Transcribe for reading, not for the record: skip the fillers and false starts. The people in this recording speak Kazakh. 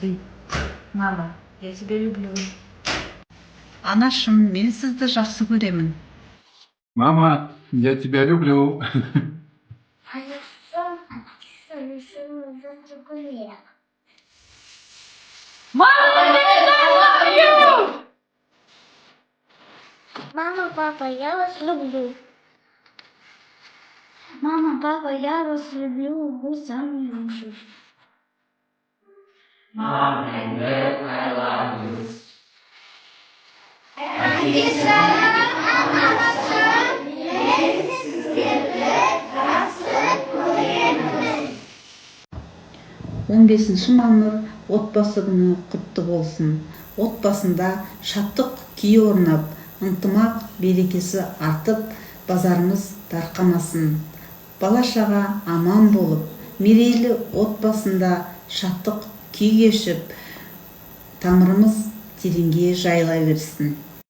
Здравствуй. Мама, я тебя люблю. Анашым, мен сізді жақсы көремін. Мама, я тебя люблю. А я сам решила за цукерок. Мама, папа, я вас люблю. Мама, папа, я вас люблю. Вы самые лучшие. Mom and Dad, I love you. Он бесінші мамыр отбасы күні құтты болсын. Отбасында шаттық күй орнап, ынтымақ берекесі артып, базарымыз дарқамасын. Бала-шаға аман болып, мерейлі отбасында шаттық күй кешіп, тамырымыз тереңге жайыла берсін.